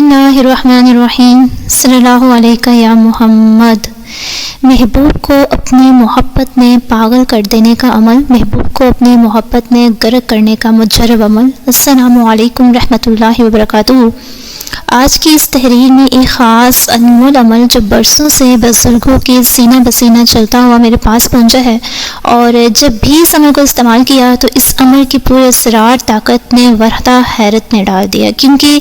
اللہ الرحمن الرحیم صلی اللہ علیہ یا محمد۔ محبوب کو اپنی محبت میں پاگل کر دینے کا عمل، محبوب کو اپنی محبت میں غرق کرنے کا مجرب عمل۔ السلام علیکم رحمۃ اللہ وبرکاتہ۔ آج کی اس تحریر میں ایک خاص انمول عمل جو برسوں سے بزرگوں کے سینہ بسینہ چلتا ہوا میرے پاس پہنچا ہے، اور جب بھی اس عمل کو استعمال کیا تو اس عمل کی پورے اسرار طاقت نے ورطہ حیرت میں ڈال دیا، کیونکہ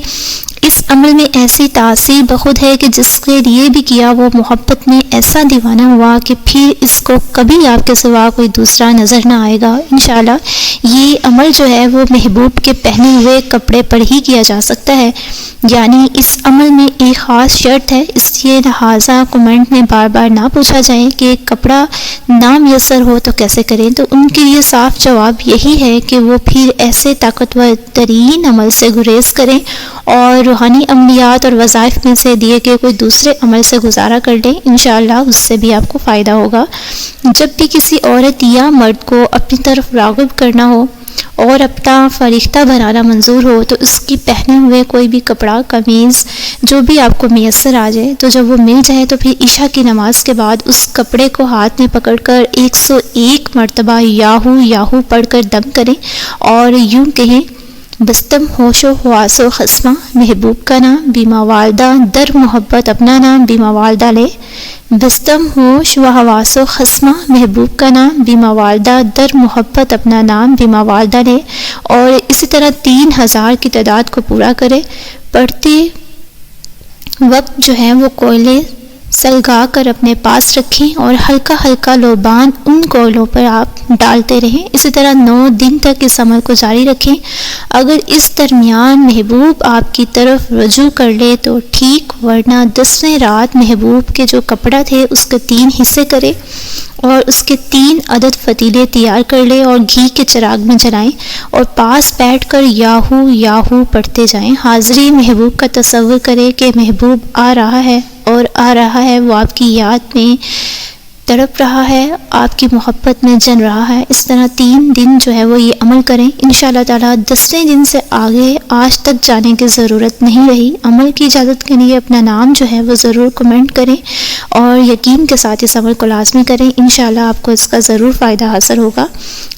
اس عمل میں ایسی تاثیر بخود ہے کہ جس کے لیے بھی کیا وہ محبت میں ایسا دیوانہ ہوا کہ پھر اس کو کبھی آپ کے سوا کوئی دوسرا نظر نہ آئے گا۔ انشاءاللہ یہ عمل جو ہے وہ محبوب کے پہنے ہوئے کپڑے پر ہی کیا جا سکتا ہے، یعنی اس عمل میں ایک خاص شرط ہے، اس لیے لہٰذا کمنٹ میں بار بار نہ پوچھا جائے کہ کپڑا نہ میسر ہو تو کیسے کریں، تو ان کے لیے صاف جواب یہی ہے کہ وہ پھر ایسے طاقتور ترین عمل سے گریز کریں اور روحانی عملیات اور وظائف میں سے دیے گئے کوئی دوسرے عمل سے گزارا کر لیں۔ انشاءاللہ اس سے بھی آپ کو فائدہ ہوگا۔ جب بھی کسی عورت یا مرد کو اپنی طرف راغب کرنا ہو اور اپنا فریختہ بنانا منظور ہو تو اس کی پہنے ہوئے کوئی بھی کپڑا، قمیض جو بھی آپ کو میسر آ جائے، تو جب وہ مل جائے تو پھر عشاء کی نماز کے بعد اس کپڑے کو ہاتھ میں پکڑ کر 101 مرتبہ یاہو یاہو پڑھ کر دم کریں اور یوں کہیں: بستم ہوش و حواس و خصمہ محبوب کا نام بیما والدہ در محبت اپنا نام بیما والدہ لے۔ بستم ہوش و حواس و خصمہ محبوب کا نام بیما والدہ در محبت اپنا نام بیما والدہ لے، اور اسی طرح 3000 کی تعداد کو پورا کرے۔ پڑھتے وقت جو ہے وہ کوئلے سلگا کر اپنے پاس رکھیں اور ہلکا ہلکا لوبان ان کوئلوں پر آپ ڈالتے رہیں۔ اسی طرح 9 دن تک اس عمل کو جاری رکھیں۔ اگر اس درمیان محبوب آپ کی طرف رجوع کر لے تو ٹھیک، ورنہ 10ویں رات محبوب کے جو کپڑا تھے اس کے 3 حصے کرے اور اس کے 3 عدد فتیلے تیار کر لے اور گھی کے چراغ میں جلائیں اور پاس بیٹھ کر یاہو یاہو پڑھتے جائیں۔ حاضری محبوب کا تصور کرے کہ محبوب آ رہا ہے اور آ رہا ہے، وہ آپ کی یاد میں تڑپ رہا ہے، آپ کی محبت میں جن رہا ہے۔ اس طرح 3 دن جو ہے وہ یہ عمل کریں۔ انشاءاللہ تعالیٰ 10ویں دن سے آگے آج تک جانے کی ضرورت نہیں رہی۔ عمل کی اجازت کے لیے اپنا نام جو ہے وہ ضرور کمنٹ کریں اور یقین کے ساتھ اس عمل کو لازمی کریں۔ انشاءاللہ آپ کو اس کا ضرور فائدہ حاصل ہوگا۔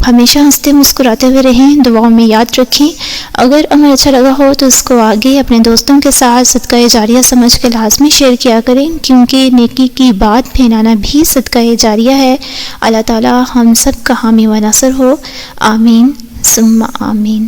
ہمیشہ ہنستے مسکراتے ہوئے رہیں، دعاؤں میں یاد رکھیں۔ اگر عمل اچھا لگا ہو تو اس کو آگے اپنے دوستوں کے ساتھ صدقہ جاریہ سمجھ کے لازمی شیئر کیا کریں، کیونکہ نیکی کی بات پھیلانا بھی صدقہ جاریہ ہے۔ اللہ تعالی ہم سب کا حامی و ناصر ہو، آمین ثم آمین۔